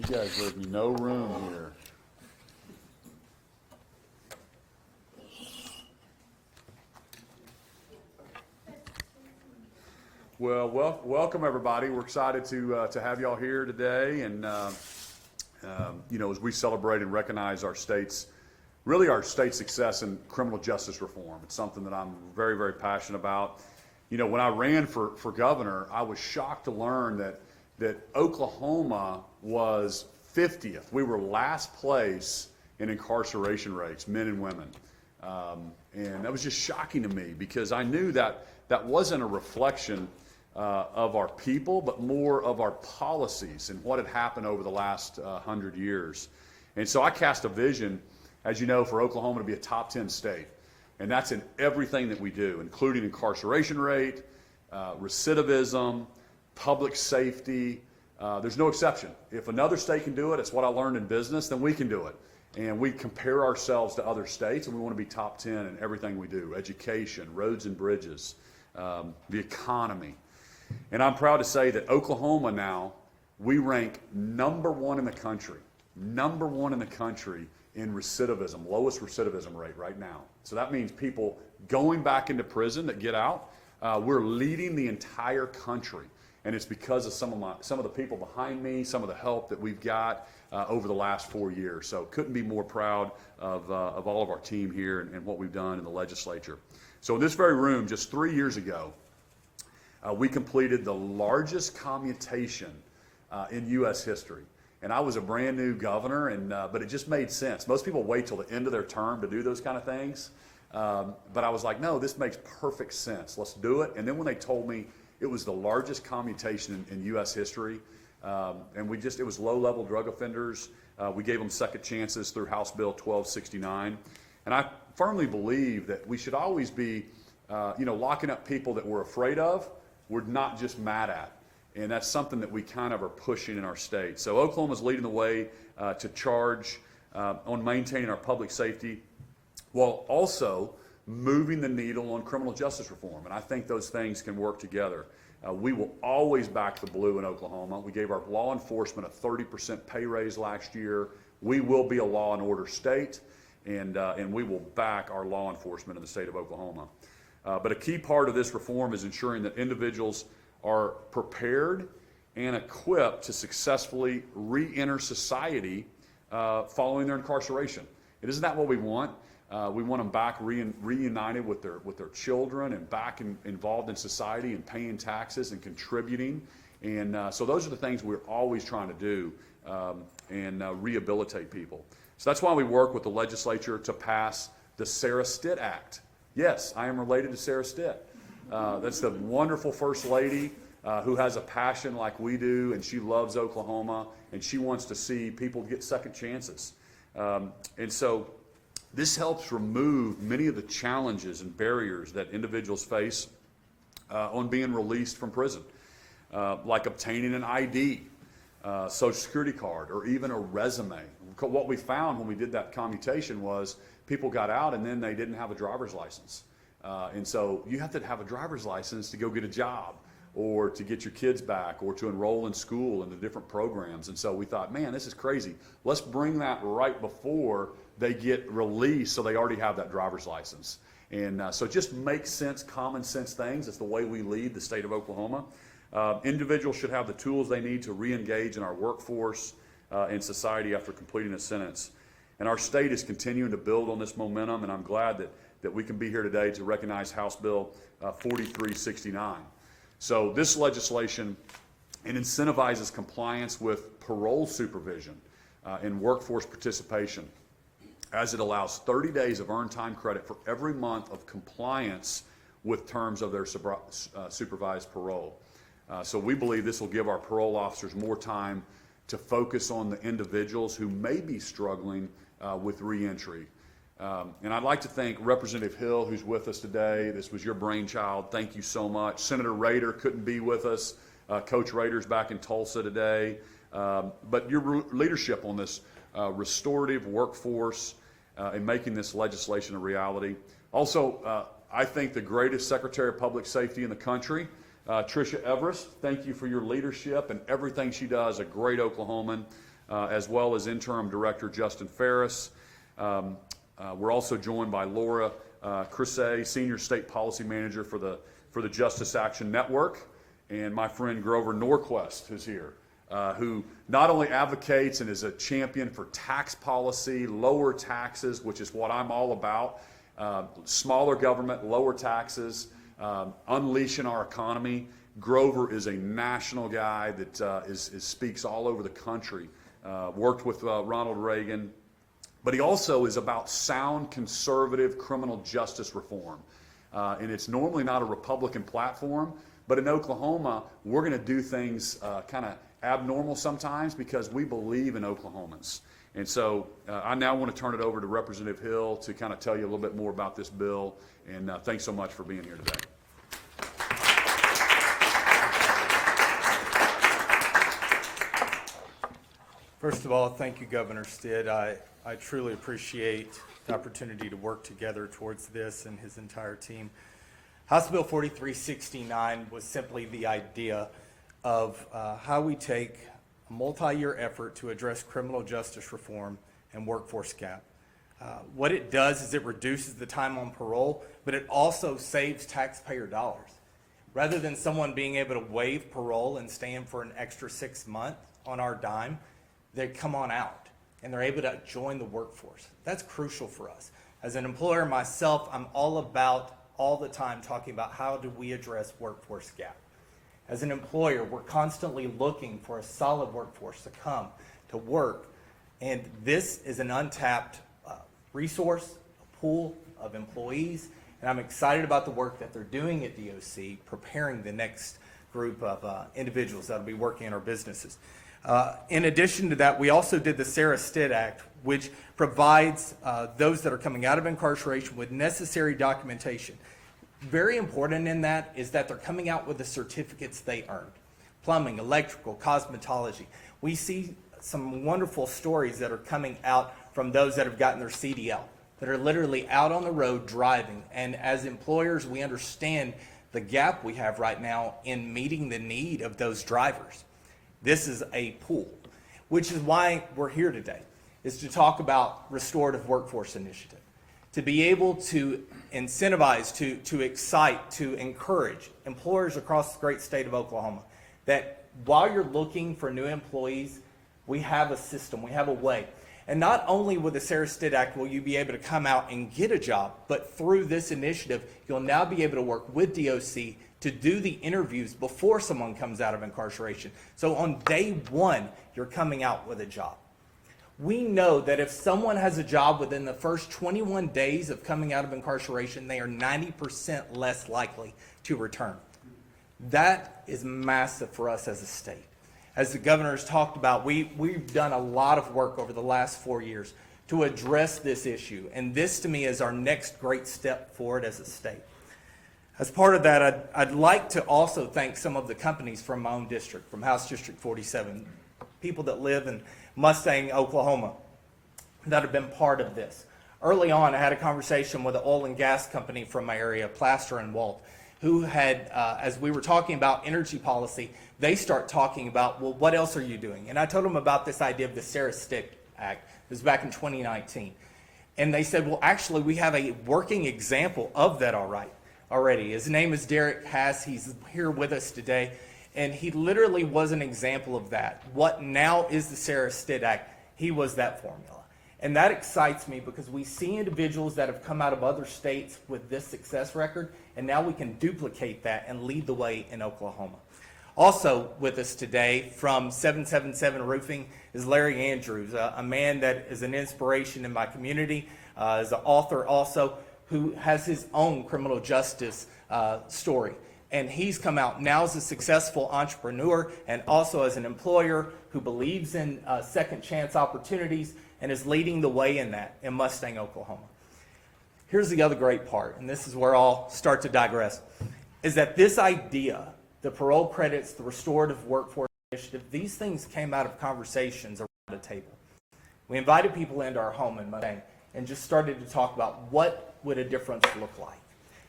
You guys leave me no room here. Well, welcome everybody. We're excited to have y'all here today, and as we celebrate and recognize our state's success in criminal justice reform. It's something that I'm very, very passionate about. You know, when I ran for governor, I was shocked to learn that Oklahoma was 50th. We were last place in incarceration rates, men and women. And that was just shocking to me because I knew that wasn't a reflection of our people, but more of our policies and what had happened over the last 100 years. And so I cast a vision, as you know, for Oklahoma to be a top 10 state. And that's in everything that we do, including incarceration rate, recidivism, public safety. There's no exception. If another state can do it, it's what I learned in business, then we can do it. And we compare ourselves to other states, and we want to be top 10 in everything we do: education, roads and bridges, the economy. And I'm proud to say that Oklahoma now, we rank number one in the country in recidivism, lowest recidivism rate right now. So that means people going back into prison that get out. We're leading the entire country. And it's because of some of the people behind me, some of the help that we've got over the last 4 years. So couldn't be more proud of all of our team here and what we've done in the legislature. So in this very room, just 3 years ago, we completed the largest commutation in U.S. history. And I was a brand new governor, but it just made sense. Most people wait till the end of their term to do those kind of things. But I was like, no, this makes perfect sense. Let's do it. And then when they told me it was the largest commutation in U.S. history, and it was low-level drug offenders. We gave them second chances through House Bill 1269. And I firmly believe that we should always be, locking up people that we're afraid of, we're not just mad at. And that's something that we kind of are pushing in our state. So Oklahoma's leading the way to charge on maintaining our public safety while also moving the needle on criminal justice reform. And I think those things can work together. We will always back the blue in Oklahoma. We gave our law enforcement a 30% pay raise last year. We will be a law and order state, and we will back our law enforcement in the state of Oklahoma. But a key part of this reform is ensuring that individuals are prepared and equipped to successfully re-enter society following their incarceration. And isn't that what we want? We want them back reunited with their children and back involved in society and paying taxes and contributing. And so those are the things we're always trying to do and rehabilitate people. So that's why we work with the legislature to pass the Sarah Stitt Act. Yes, I am related to Sarah Stitt. That's the wonderful First Lady who has a passion like we do, and she loves Oklahoma, and she wants to see people get second chances. And so this helps remove many of the challenges and barriers that individuals face on being released from prison, like obtaining an ID, Social Security card, or even a resume. What we found when we did that commutation was people got out and then they didn't have a driver's license. And so you have to have a driver's license to go get a job or to get your kids back or to enroll in school in the different programs. And so we thought, man, this is crazy. Let's bring that right before they get released so they already have that driver's license. And so it just makes sense, common sense things. It's the way we lead the state of Oklahoma. Individuals should have the tools they need to re-engage in our workforce and society after completing a sentence. And our state is continuing to build on this momentum, and I'm glad that we can be here today to recognize House Bill 4369. So this legislation, it incentivizes compliance with parole supervision and workforce participation, as it allows 30 days of earned time credit for every month of compliance with terms of their supervised parole. So we believe this will give our parole officers more time to focus on the individuals who may be struggling with reentry. And I'd like to thank Representative Hill, who's with us today. This was your brainchild. Thank you so much. Senator Rader couldn't be with us. Coach Rader's back in Tulsa today. But your leadership on this restorative workforce and making this legislation a reality. Also, I think the greatest Secretary of Public Safety in the country, Tricia Everest. Thank you for your leadership and everything she does, a great Oklahoman. as well as Interim Director Justin Ferris. We're also joined by Laura Crissay, Senior State Policy Manager for the Justice Action Network, and my friend Grover Norquist is here, who not only advocates and is a champion for tax policy, lower taxes, which is what I'm all about, smaller government, lower taxes, unleashing our economy. Grover is a national guy that speaks all over the country, worked with Ronald Reagan, but he also is about sound conservative criminal justice reform. And it's normally not a Republican platform, but in Oklahoma, we're going to do things kind of abnormal sometimes because we believe in Oklahomans. And so I now want to turn it over to Representative Hill to kind of tell you a little bit more about this bill. And thanks so much for being here today. First of all, thank you, Governor Stid. I truly appreciate the opportunity to work together towards this and his entire team. House Bill 4369 was simply the idea of how we take a multi-year effort to address criminal justice reform and workforce gap. What it does is it reduces the time on parole, but it also saves taxpayer dollars. Rather than someone being able to waive parole and stay in for an extra 6 months on our dime, they come on out and they're able to join the workforce. That's crucial for us. As an employer myself, I'm all about all the time talking about how do we address workforce gap. As an employer, we're constantly looking for a solid workforce to come to work, and this is an untapped resource, a pool of employees, and I'm excited about the work that they're doing at DOC, preparing the next group of individuals that will be working in our businesses. In addition to that, we also did the Sarah Stitt Act, which provides those that are coming out of incarceration with necessary documentation. Very important in that is that they're coming out with the certificates they earned. Plumbing, electrical, cosmetology. We see some wonderful stories that are coming out from those that have gotten their CDL, that are literally out on the road driving. And as employers, we understand the gap we have right now in meeting the need of those drivers. This is a pool, which is why we're here today, is to talk about Restorative Workforce Initiative, to be able to incentivize, to excite, to encourage employers across the great state of Oklahoma that while you're looking for new employees, we have a system, we have a way. And not only with the Sarah Stid Act will you be able to come out and get a job, but through this initiative, you'll now be able to work with DOC to do the interviews before someone comes out of incarceration. So on day one, you're coming out with a job. We know that if someone has a job within the first 21 days of coming out of incarceration, they are 90% less likely to return. That is massive for us as a state. As the governor has talked about, we've done a lot of work over the last 4 years to address this issue. And this to me is our next great step forward as a state. As part of that, I'd like to also thank some of the companies from my own district, from House District 47, people that live in Mustang, Oklahoma, that have been part of this. Early on, I had a conversation with an oil and gas company from my area, Plaster and Walt, who had, as we were talking about energy policy, they start talking about, well, what else are you doing? And I told them about this idea of the Sarah Stitt Act. It was back in 2019. And they said, well, actually, we have a working example of that already. His name is Derek Hass. He's here with us today. And he literally was an example of that. What now is the Sarah Stid Act? He was that formula. And that excites me because we see individuals that have come out of other states with this success record, and now we can duplicate that and lead the way in Oklahoma. Also with us today from 777 Roofing is Larry Andrews, a man that is an inspiration in my community, is an author also, who has his own criminal justice story. And he's come out now as a successful entrepreneur and also as an employer who believes in second chance opportunities and is leading the way in that in Mustang, Oklahoma. Here's the other great part, and this is where I'll start to digress, is that this idea, the parole credits, the Restorative Workforce Initiative, these things came out of conversations around a table. We invited people into our home in Mustang and just started to talk about what would a difference look like.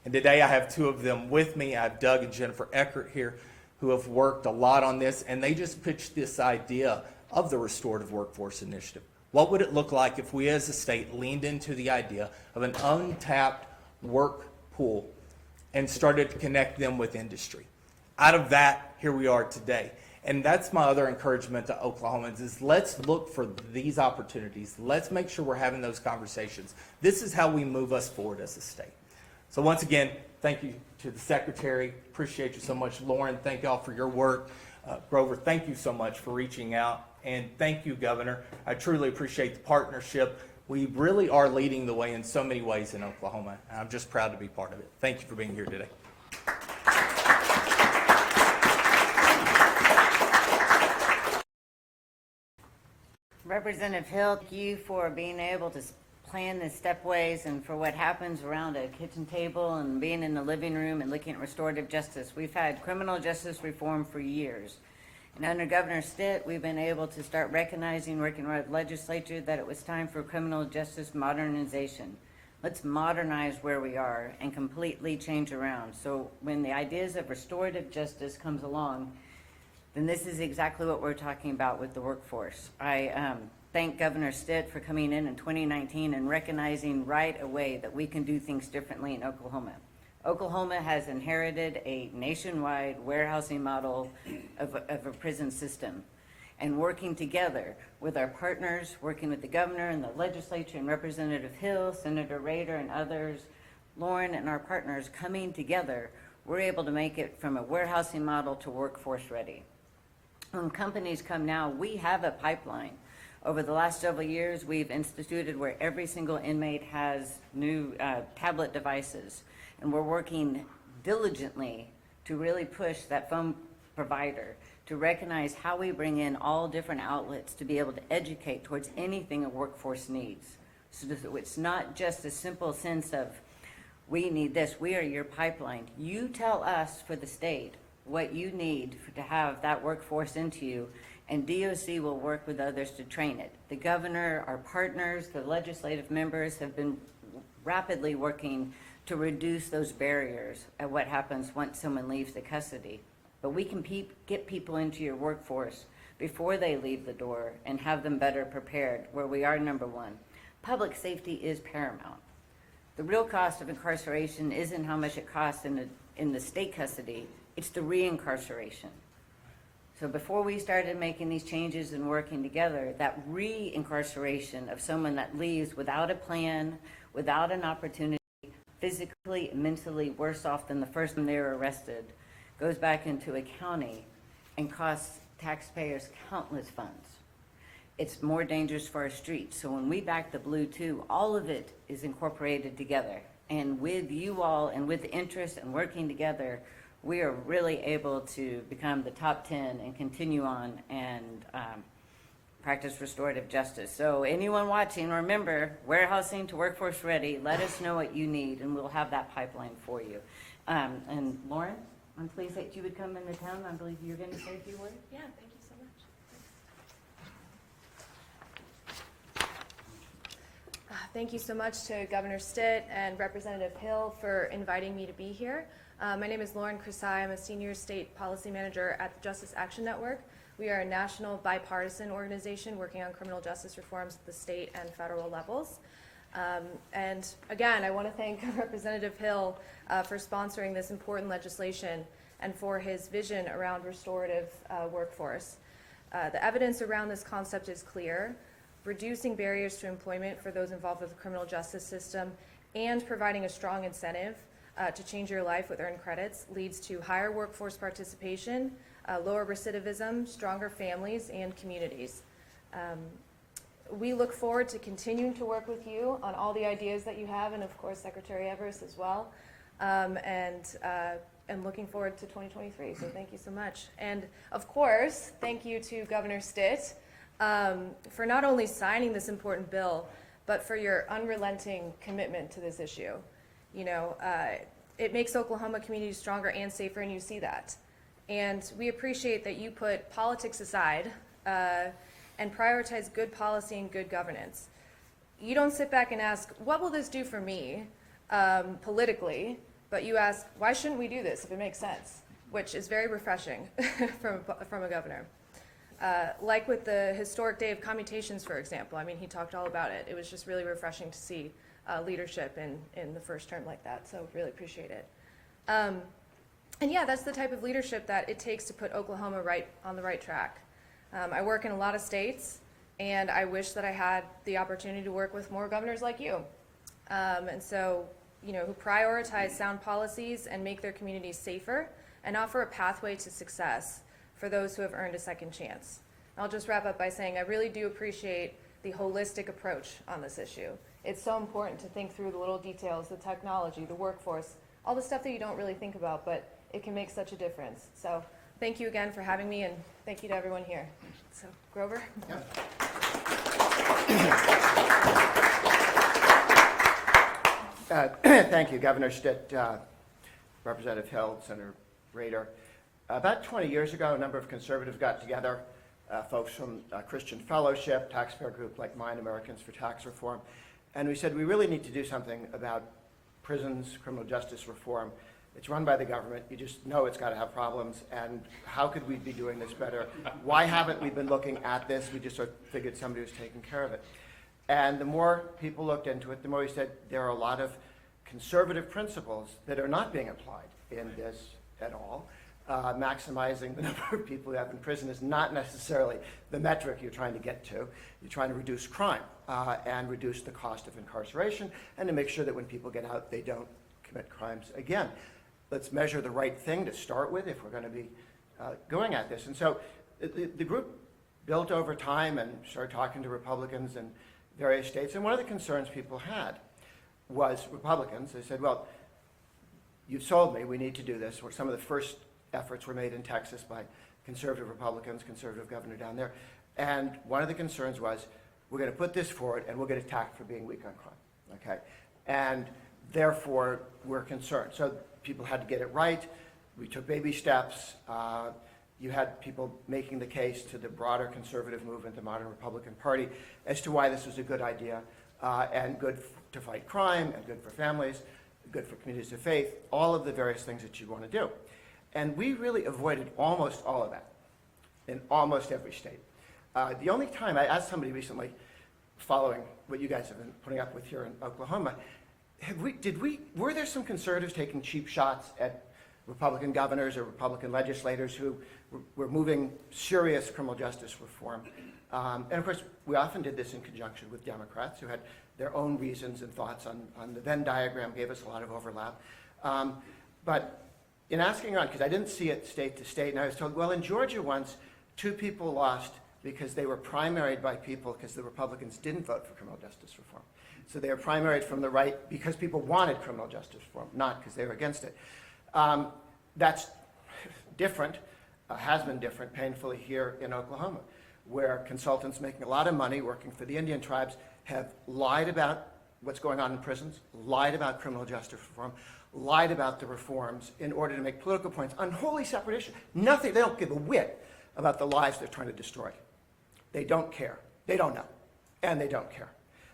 And today I have two of them with me. I have Doug and Jennifer Eckert here who have worked a lot on this, and they just pitched this idea of the Restorative Workforce Initiative. What would it look like if we as a state leaned into the idea of an untapped work pool and started to connect them with industry? Out of that, here we are today. And that's my other encouragement to Oklahomans is let's look for these opportunities. Let's make sure we're having those conversations. This is how we move us forward as a state. So once again, thank you to the Secretary. Appreciate you so much. Lauren, thank y'all for your work. Grover, thank you so much for reaching out. And thank you, Governor. I truly appreciate the partnership. We really are leading the way in so many ways in Oklahoma. And I'm just proud to be part of it. Thank you for being here today. Representative Hill, thank you for being able to plan the stepways and for what happens around a kitchen table and being in the living room and looking at restorative justice. We've had criminal justice reform for years. And under Governor Stitt, we've been able to start recognizing, working with the legislature, that it was time for criminal justice modernization. Let's modernize where we are and completely change around. So when the ideas of restorative justice comes along, then this is exactly what we're talking about with the workforce. I thank Governor Stitt for coming in 2019 and recognizing right away that we can do things differently in Oklahoma. Oklahoma has inherited a nationwide warehousing model of a prison system. And working together with our partners, working with the governor and the legislature and Representative Hill, Senator Rader and others, Lauren and our partners coming together, we're able to make it from a warehousing model to workforce ready. When companies come now, we have a pipeline. Over the last several years, we've instituted where every single inmate has new tablet devices. And we're working diligently to really push that phone provider to recognize how we bring in all different outlets to be able to educate towards anything a workforce needs. So it's not just a simple sense of, we need this, we are your pipeline. You tell us for the state what you need to have that workforce into you, and DOC will work with others to train it. The governor, our partners, the legislative members have been rapidly working to reduce those barriers at what happens once someone leaves the custody. But we can get people into your workforce before they leave the door and have them better prepared, where we are number one. Public safety is paramount. The real cost of incarceration isn't how much it costs in the state custody, it's the reincarceration. So before we started making these changes and working together, that reincarceration of someone that leaves without a plan, without an opportunity, physically and mentally worse off than the first time they were arrested, goes back into a county and costs taxpayers countless funds. It's more dangerous for our streets. So when we back the Blue 2, all of it is incorporated together. And with you all and with interest and working together, we are really able to become the top 10 and continue on and practice restorative justice. So anyone watching, remember, warehousing to workforce ready, let us know what you need and we'll have that pipeline for you. And Lauren, I'm pleased that you would come into town. I believe you're going to say a few words. Yeah, thank you so much. Thank you so much to Governor Stitt and Representative Hill for inviting me to be here. My name is Lauren Crisai. I'm a senior state policy manager at the Justice Action Network. We are a national bipartisan organization working on criminal justice reforms at the state and federal levels. And again, I want to thank Representative Hill for sponsoring this important legislation and for his vision around restorative workforce. The evidence around this concept is clear. Reducing barriers to employment for those involved with the criminal justice system and providing a strong incentive to change your life with earned credits leads to higher workforce participation, lower recidivism, stronger families and communities. We look forward to continuing to work with you on all the ideas that you have, and of course Secretary Evers as well, and looking forward to 2023, so thank you so much. And of course, thank you to Governor Stitt for not only signing this important bill, but for your unrelenting commitment to this issue. You know, it makes Oklahoma communities stronger and safer, and you see that. And we appreciate that you put politics aside and prioritize good policy and good governance. You don't sit back and ask, what will this do for me politically? But you ask, why shouldn't we do this if it makes sense? Which is very refreshing from a governor. Like with the historic day of commutations, for example. I mean, he talked all about it. It was just really refreshing to see leadership in the first term like that, so really appreciate it. And yeah, that's the type of leadership that it takes to put Oklahoma right on the right track. I work in a lot of states, and I wish that I had the opportunity to work with more governors like you. And so, you know, who prioritize sound policies and make their communities safer and offer a pathway to success for those who have earned a second chance. I'll just wrap up by saying I really do appreciate the holistic approach on this issue. It's so important to think through the little details, the technology, the workforce, all the stuff that you don't really think about, but it can make such a difference. So thank you again for having me, and thank you to everyone here. So, Grover? Thank you, Governor Stitt, Representative Hill, Senator Rader. About 20 years ago, a number of conservatives got together, folks from Christian Fellowship, taxpayer group like mine, Americans for Tax Reform, and we said we really need to do something about prisons, criminal justice reform. It's run by the government. You just know it's got to have problems, and how could we be doing this better? Why haven't we been looking at this? We just sort of figured somebody was taking care of it. And the more people looked into it, the more we said there are a lot of conservative principles that are not being applied in this at all. Maximizing the number of people you have in prison is not necessarily the metric you're trying to get to. You're trying to reduce crime and reduce the cost of incarceration, and to make sure that when people get out, they don't commit crimes again. Let's measure the right thing to start with if we're going to be going at this. And so the group built over time and started talking to Republicans in various states. And one of the concerns people had was Republicans. They said, well, you've sold me. We need to do this. Some of the first efforts were made in Texas by conservative Republicans, conservative governor down there. And one of the concerns was, we're going to put this forward and we'll get attacked for being weak on crime. Okay? And therefore, we're concerned. So people had to get it right. We took baby steps. You had people making the case to the broader conservative movement, the modern Republican Party, as to why this was a good idea and good to fight crime and good for families, good for communities of faith, all of the various things that you want to do. And we really avoided almost all of that in almost every state. The only time, I asked somebody recently, following what you guys have been putting up with here in Oklahoma, were there some conservatives taking cheap shots at Republican governors or Republican legislators who were moving serious criminal justice reform? And of course, we often did this in conjunction with Democrats who had their own reasons and thoughts on the Venn diagram, gave us a lot of overlap. But in asking around, because I didn't see it state to state, and I was told, well, in Georgia once, 2 people lost because they were primaried by people because the Republicans didn't vote for criminal justice reform. So they were primaried from the right because people wanted criminal justice reform, not because they were against it. That's different, has been different, painfully, here in Oklahoma, where consultants making a lot of money working for the Indian tribes have lied about what's going on in prisons, lied about criminal justice reform, lied about the reforms in order to make political points on wholly separate issues. Nothing, they don't give a whit about the lives they're trying to destroy. They don't care. They don't know. And they don't care.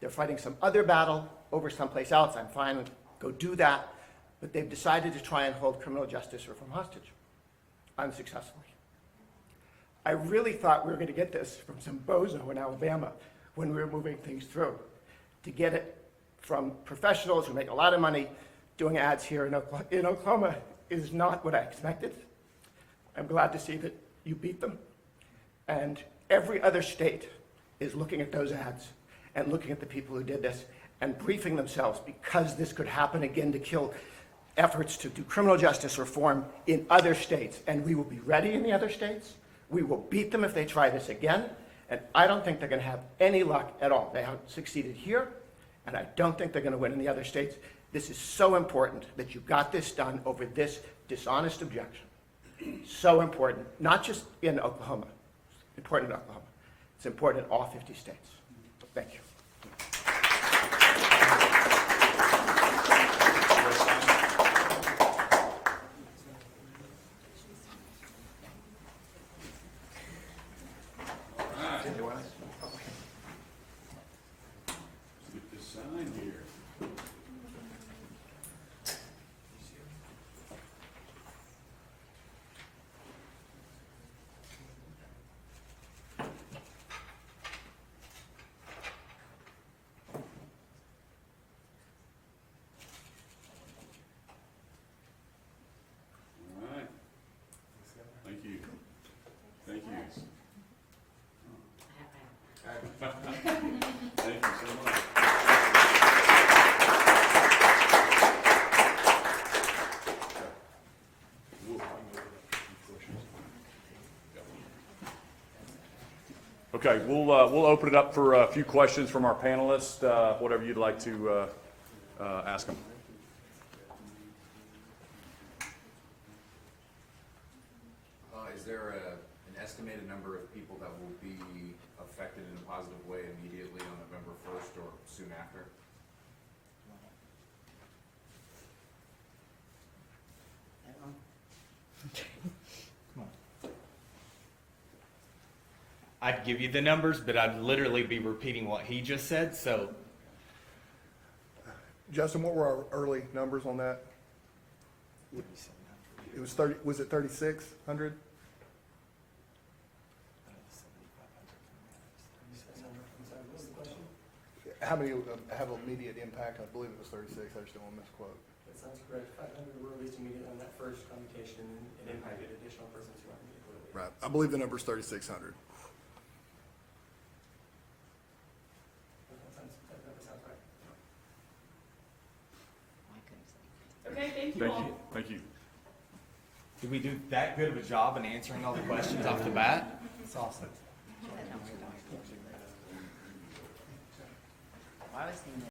They're fighting some other battle over someplace else. I'm fine with go do that. But they've decided to try and hold criminal justice reform hostage, unsuccessfully. I really thought we were going to get this from some bozo in Alabama when we were moving things through. To get it from professionals who make a lot of money doing ads here in Oklahoma is not what I expected. I'm glad to see that you beat them. And every other state is looking at those ads and looking at the people who did this and briefing themselves, because this could happen again, to kill efforts to do criminal justice reform in other states. And we will be ready in the other states. We will beat them if they try this again. And I don't think they're going to have any luck at all. They haven't succeeded here, and I don't think they're going to win in the other states. This is so important that you got this done over this dishonest objection. So important, not just in Oklahoma. It's important in Oklahoma. It's important in all 50 states. Thank you. Get this sign here. Okay, we'll open it up for a few questions from our panelists, whatever you'd like to ask them. Is there an estimated number of people that will be affected in a positive way immediately on November 1st or soon after? I'd give you the numbers, but I'd literally be repeating what he just said, so Justin, what were our early numbers on that? It was 30, was it 3,600? How many have immediate impact? I believe it was 36, I just don't want to misquote. That sounds correct. 500 were released immediately on that first commutation, and it impacted additional persons who aren't immediately released. Right, I believe the number is 3,600. That number sounds right. Okay, thank Thank you. Thank you. did we do that good of a job in answering all the questions off the bat? That's awesome. Why was he